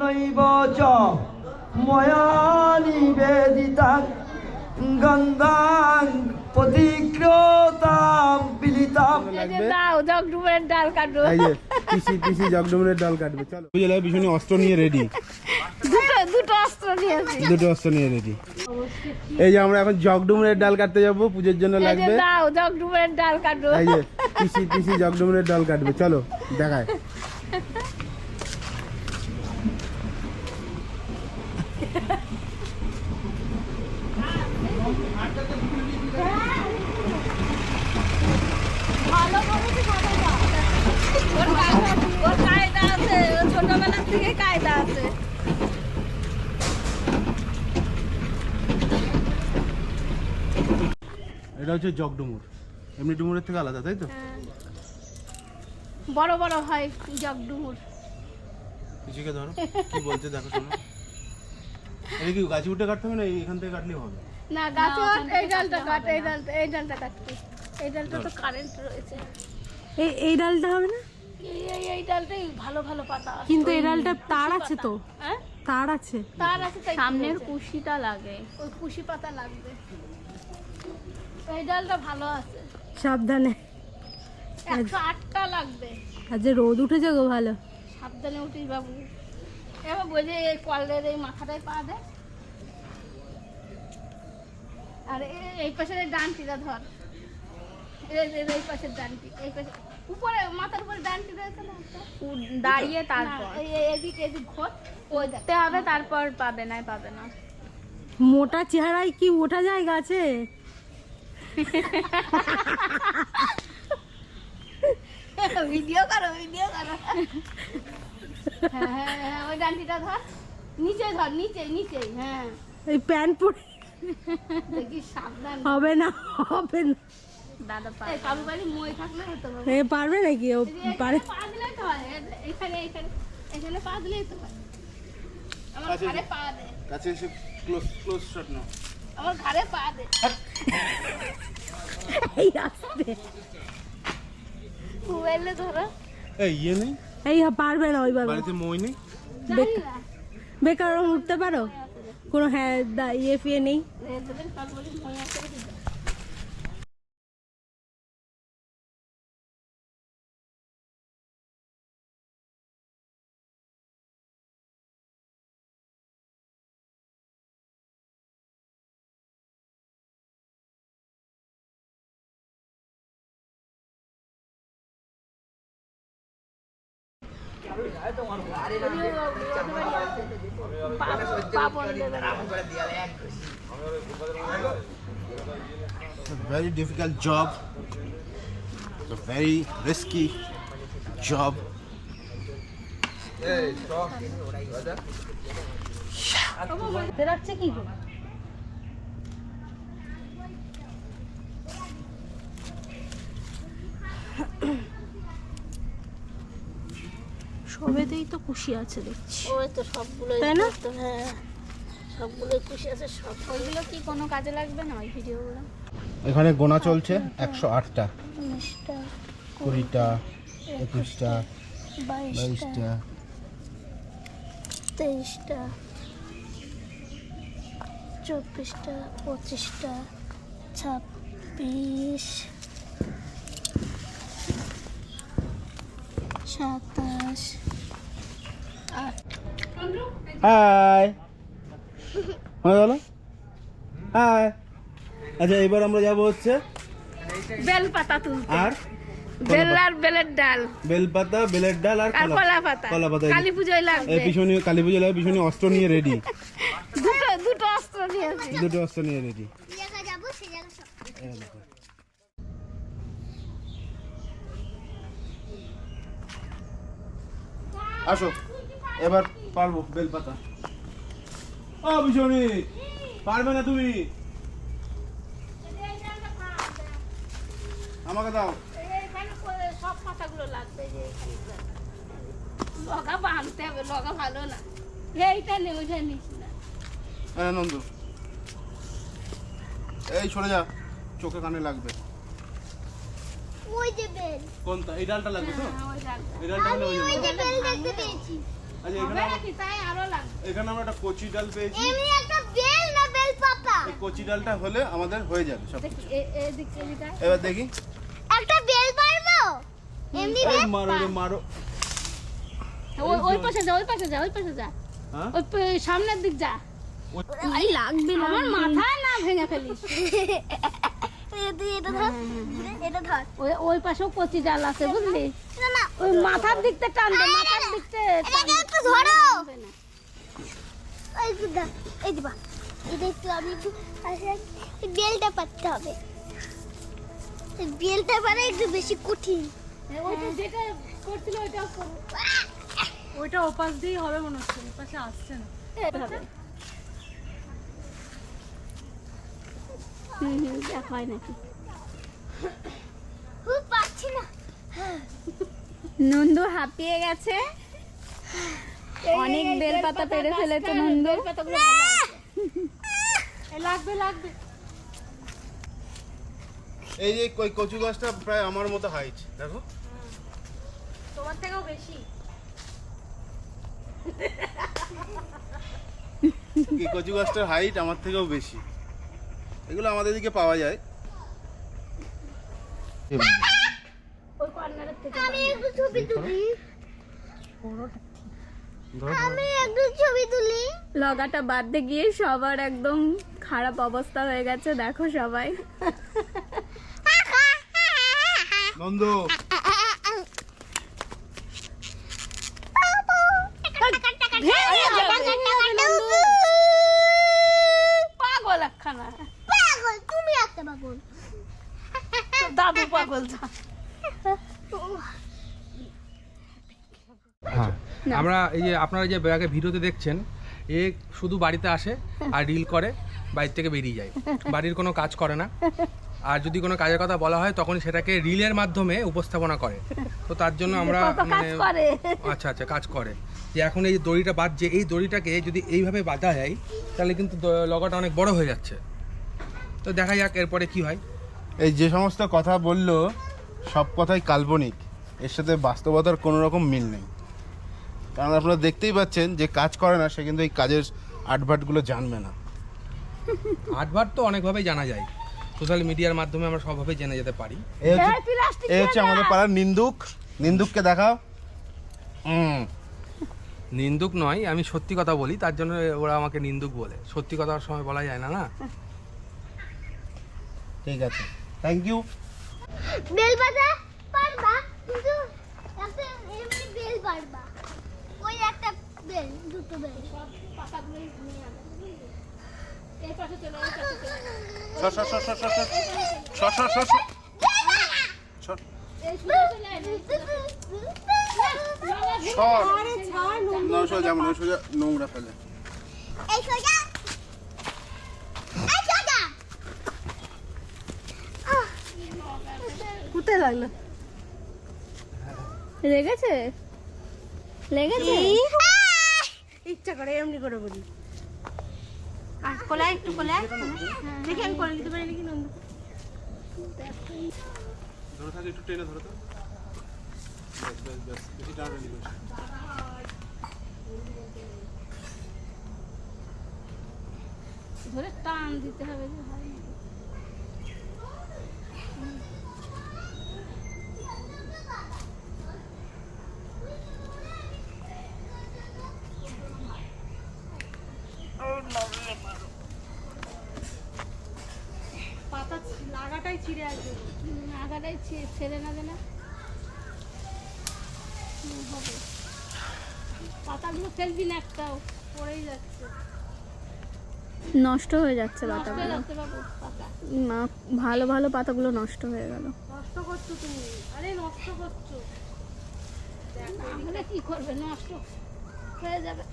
নৈব চ ময়া নিবেদিতাং গন্ধাং প্রতিক্রতাম পিলিতাম। দাও জগডুমের ডাল কাটবো। এই যে পিসি জগডুমের ডাল কাটবে। চলো বুঝলে ভীষণ অস্ত্র নিয়ে রেডি। দুটো অস্ত্র নিয়েছি। দুটো অস্ত্র নিয়ে রেডি। এই যে আমরা এখন জগডুমের ডাল কাটতে যাবো, পূজোর জন্য লাগবে। দাও জগডুমের ডাল কাটবো। এই যে পিসি জগডুমের ডাল কাটবে। চলো দেখায়। ছোটবেলার থেকে কায়দা আছে। এটা হচ্ছে জগডুমুর, এমনি ডুমুরের থেকে আলাদা, তাই তো? বড় বড় হয় জগডুমুর। পিসিকে ধরো, কি বলতে দেখো শোনো। এই কি গাছে উঠে কাটতে হবে না এখান থেকে কাটলেই হবে? না গাছে এই ডালটা কাট, এই ডালটা কাটতে। এই ডালটা তো কারেন্ট রয়েছে। এই ডালটা হবে না? এই ডালটাই ভালো ভালো পাতা আছে। কিন্তু এই ডালটা তার আছে তো। হ্যাঁ তার আছে। তার আছে, তাই সামনের কুশিটা লাগে, ওই কুশি পাতা লাগবে। এই ডালটা ভালো আছে। সাবধানে, 108টা লাগবে। আজ যে রোদ উঠেছে গো ভালো। সাবধানে উঠিস বাবু। এবার বলে এই কলের এই মাথাটায় পা দে, আর এই পাশের ডানটিটা ধর। এই পাশের ডানটি, এই পাশে উপরে মাথার উপরে ডানটি রয়েছে না, দাঁড়িয়ে তারপর এদিক ঘোর, ওই দেখতে হবে, তারপর পাবে না। মোটা চেহারায় কি ওঠা যায় গাছে? ভিডিও করো। হ্যাঁ ওই ডানটিটা ধর, নিচে ধর, নিচে। হ্যাঁ এই প্যান্ট পরে দেখি সাবধান। হবে না। দাদা এই কাবু বাড়ি মই থাকলে হতো বাবু। এ পারবে নাকি? ও পারে। পা দিলেই তো হয়, এখানে পা দিলেই তো হয়। আমার ঘাড়ে পা দে, কাছে এসে ক্লোজ শট নাও। আমার ঘাড়ে পা দে। এই আসবে। মোবাইলে ধরো। এই ইয়ে নেই, এই পারবে না ওইভাবে। বাড়িতে মই নেই। বেকার উঠতে পারো? কোনো হ্যাঁ ইয়ে ফিয়ে নেই? তোদের কাবু বাড়ি মই আছে কি? It's a very difficult job. It's a very risky job. বেরাচ্ছে কি গো? সবেতেই তো খুশি আছে দেখছি। ওই তো সবগুলো, তাই না? হ্যাঁ সবগুলো খুশি আছে। সব ওইগুলো কি কোনো কাজে লাগবে না ওই ভিডিওগুলো? এখানে গোনা চলছে 108টা, 19টা, 20টা, 21টা, 22টা, 23টা, 24টা, 25টা, 26, 27, 8। হাই হয়ে গেল। হাই। আচ্ছা এবার আমরা যাব হচ্ছে বেল পাতা তুলতে, আর বেল আর বেলের ডাল, বেলপাতা, বেলের ডাল আর কলা পাতা। কলা পাতা। কালী পুজোয় লাগবে। এই পিছনে কালী পুজো লাগে, পিছনে অস্ত্র নিয়ে রেডি। দুটো অস্ত্র নিয়েছি। দুটো অস্ত্র নিয়ে রেডি। আসো এবার পারবো বেলপাতা। ও পিছনে পারবে না তুমি, আমাকে দাও। সব পাতাগুলো লাগবে, লগা বাঁধতে হবে, লগা ভালো না। এইটা নে, ওইটা নিস না। নন্দু এই সরে যা, চোখে কানে লাগবে। ওই যে বেল, কোনটা? এই ডালটা লাগবে তো? ওই ডালটা। এই ডালটা হলে ওই ওই যে বেল দেখতে পেয়েছি। আচ্ছা হবে নাকি তাই আরো লাগবে। এখানে আমরা একটা কচি ডাল পেয়েছি। এমনি একটা বেল না বেল পাতা এই কচি ডালটা হলে আমাদের হয়ে যাবে সব দেখি কিছু। এদিক এদিকটা এবার দেখি। একটা বেল পারবো এমনি এই মারো রে মারো। ওই পাশে যা, ওই পাশে যা, ওই পাশে যা, হ্যাঁ ওই সামনের দিক যা। এই লাগবে না আমার মাথা না ভেঙে ফেলিস। তুই এটা ধর এটা ধর ওই পাশেও কচি ডাল আছে বুঝলি, না না ওই মাথার দিকতে টানবে, মাথার দিকতে এটাকে একটু ধরো এই যে ধর এই যে বা এটা একটু আমি একটু আসলে এই বেলটা পাততে হবে এই বেলটা পারা একটু বেশি কঠিন ওইটা যেটা করছিল ওইটাও করো। ওইটা ওপাশ দিয়েই হবে মনে হচ্ছে, ওপাশে আসছে না। দেখ হয় নাকি। খুব পাচ্ছি না নন্দু হাঁপিয়ে গেছে, অনেক বেলপাতা পেরে ফেলেছে নন্দু। পাতাগুলো ভালো আছে। লাগবে লাগবে। এই যে কচু গাছটা প্রায় আমার মতো হাইট দেখো। তোমার থেকেও বেশি। এই কচু গাছটার হাইট আমার থেকেও বেশি। এগুলো আমাদের দিকে পাওয়া যায়। ওই কর্নারের থেকে আমি একটু ছবি তুলি ধরো আমি একটু ছবি তুলি লগাটা বাঁধতে গিয়ে সবার একদম খারাপ অবস্থা হয়ে গেছে, দেখো সবাই। নন্দ পাগল একখানা, পাগল তুমি একটা পাগল দাদু পাগল যা। হ্যাঁ আমরা এই যে আপনারা যে ব্যাগে ভিডিওতে দেখছেন, এ শুধু বাড়িতে আসে আর রিল করে, বাড়ি থেকে বেরিয়ে যায়, বাড়ির কোনো কাজ করে না। আর যদি কোনো কাজের কথা বলা হয় তখন সেটাকে রিলের মাধ্যমে উপস্থাপনা করে। তো তার জন্য আমরা মানে আচ্ছা আচ্ছা কাজ করে যে এখন এই দড়িটা বাঁধছে, এই দড়িটাকে যদি এইভাবে বাঁধা যায় তাহলে কিন্তু লগাটা অনেক বড় হয়ে যাচ্ছে। তো দেখা যাক এরপরে কি হয়। এই যে সমস্ত কথা বললো সব কথাই কাল্পনিক, এর সাথে বাস্তবতার কোনো রকম মিল নেই। কারণ আপনারা দেখতেই পাচ্ছেন যে কাজ করে না সে কিন্তু এই কাজের আটভাটগুলো জানবে না। আটভাট তো অনেকভাবেই জানা যায়, সোশ্যাল মিডিয়ার মাধ্যমে আমরা সবভাবে জেনে যেতে পারি। এই হচ্ছে আমাদের পাড়ার নিন্দুক। নিন্দুককে দেখাও। নিন্দুক নয়, আমি সত্যি কথা বলি, তার জন্য ওরা আমাকে নিন্দুক বলে। সত্যি কথার সময় বলা যায় না, না? ঠিক আছে, থ্যাংক ইউ। বেল বাজা পারবা কিন্তু একটা এমনি বেল পারবা ওই একটা বেল দুটো বেল পাতাগুলো নিয়ে আনো। এই পাশে চলে, ওই পাশে চলে। সর সর সর সর সর সর সর সর সর সর সর এই শুনে চলে আয়, সর না সোজা যেমন সোজা নোংরা ফেলে। এই সোজা এই সোজা কোথায় লাগলো? লেগেছে লেগেছে। ইচ্ছা করে এমনি করে বলি। আর কোলায় একটু কোলায় দেখি আমি করে নিতে পারি নাকি নন্দু। ধরো থাকে একটু টেনে ধরো তো। ব্যাস ব্যাস ব্যাস বেশি টানাটানি করছি। ধরে টান দিতে হবে যে হয় না। পাতা লাগাটাই ছিঁড়ে আসবে। আগাটাই ছেড়ে না দেনা হবে। পাতাগুলো ফেলবি না, একটাও পড়েই যাচ্ছে, নষ্ট হয়ে যাচ্ছে নষ্ট হয়ে পাতাগুলো। যাচ্ছে বাবু পাতা। না, ভালো ভালো পাতাগুলো নষ্ট হয়ে গেল। নষ্ট করছো তুমি, আরে নষ্ট করছো। তাহলে কি করবে, নষ্ট হয়ে যাবে।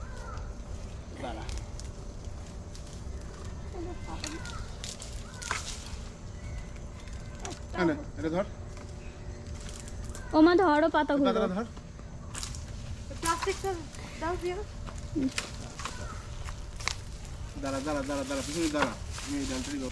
এটা ধর, ওমা ধরো পাতাগুলো। পাতাটা ধর। প্লাস্টিকটা দাও দিয়ে। দাঁড়া দাঁড়া দাঁড়া দাঁড়া পিছনে দাঁড়া, আমি এই ডালটাই দেবো।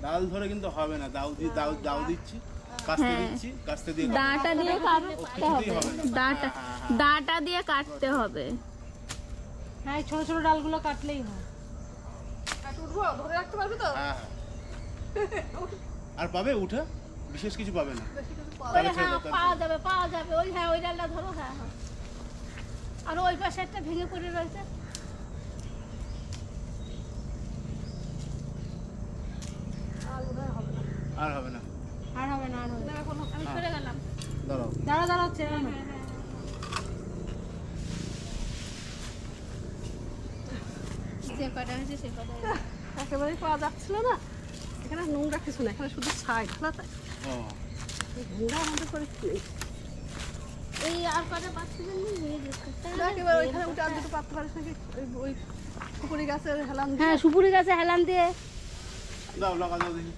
ডাল ধরে কিন্তু হবে না, দাও দিচ্ছি, কাস্তে দিচ্ছি, কাস্তে দিয়ে দাঁটা দিয়ে কাটতে হবে, দাঁটা দিয়ে কাটতে হবে। হ্যাঁ এই ছোট ছোট ডালগুলো কাটলেই হয়। হ্যাঁ। আর পাবে উঠে বিশেষ কিছু পাবে না। ওই হ্যাঁ পাওয়া যাবে ওই হ্যাঁ ওই ডালটা ধরো, হ্যাঁ হ্যাঁ। আর ওই পাশে একটা ভেঙে পড়ে রয়েছে। আর হবে না। আর হবে না, আর হবে না। আমি সরে গেলাম। দাঁড়াও। দাঁড়াও ছেড়ে না। যে কটা হয়েছে সে কটা একেবারেই পাওয়া যাচ্ছিল না, এখানে নোংরা কিছু না, এখানে শুধু ছাই না, তাই ও নোংরা আমাদের করে কিছু নেই। এই আর কটা পাচ্ছি নিয়ে যেতে। একেবারে ওইখানে উঠে আর দুটো পাততে পারিস নাকি? ওই পুকুরি গাছের হেলান দিয়ে। হ্যাঁ সুপুরি গাছে হেলান দিয়ে দাও, লাগা দাও দেখি।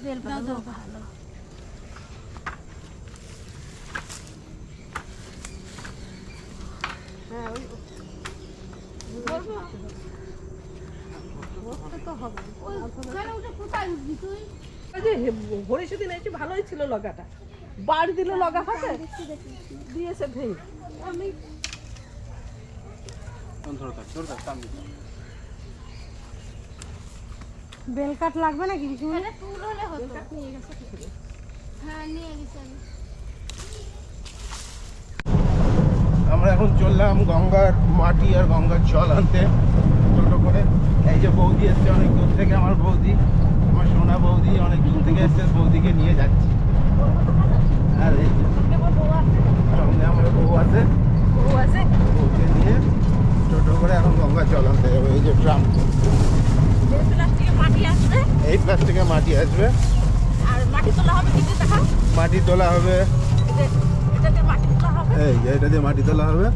বেল পাতা দাও ভালো। হ্যাঁ ওই তো হবে। ওখানে উঠে কোথায় উঠবি তুই? ওই যে হরিষে দিন এসে ভালোই ছিল লগাটা, বাড়ি দিল লগা ফাঁকে দিয়েছে ভেঙে। আমি ধরে থাক, সামনে। বেলকাট লাগবে নাকি? তাহলে টুল হলে হতো। হ্যাঁ নিয়ে গেছি আমি। আমরা এখন চললাম গঙ্গার মাটি আর গঙ্গার জল আনতে টোটো করে। এই যে বৌদি এসছে অনেক দূর থেকে, আমার বৌদি, আমার সোনা বৌদি অনেক দূর থেকে এসছে, বৌদিকে নিয়ে যাচ্ছি। আর এই যে সঙ্গে আমার বউ আছে, বউকে নিয়ে টোটো করে এখন গঙ্গার জল আনতে যাবো। এই যে ট্রাম, মাটি আসবে এই প্লাস্টিকে মাটি আসবে, আর মাটি তোলা হবে, কিন্তু দেখা মাটি তোলা হবে, এটাতে মাটি তোলা হবে। এই যে এটা দিয়ে মাটি তোলা হবে,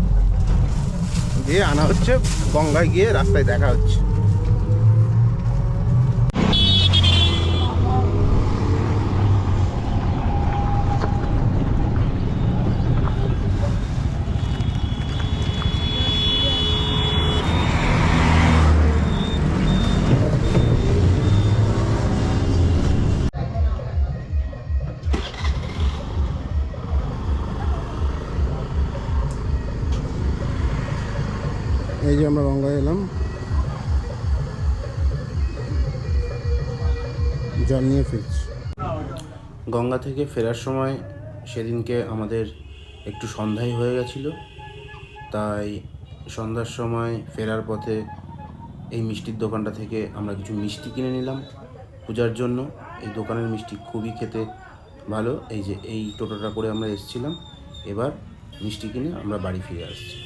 দিয়ে আনা হচ্ছে গঙ্গায়, গিয়ে রাস্তায় দেখা হচ্ছে। এই যে আমরা গঙ্গায় এলাম, জল নিয়ে ফিরছি। গঙ্গা থেকে ফেরার সময় সেদিনকে আমাদের একটু সন্ধ্যাই হয়ে গেছিলো, তাই সন্ধ্যার সময় ফেরার পথে এই মিষ্টির দোকানটা থেকে আমরা কিছু মিষ্টি কিনে নিলাম পূজার জন্য। এই দোকানের মিষ্টি খুবই খেতে ভালো। এই যে এই টোটোটা করে আমরা এসেছিলাম, এবার মিষ্টি কিনে আমরা বাড়ি ফিরে আসছি।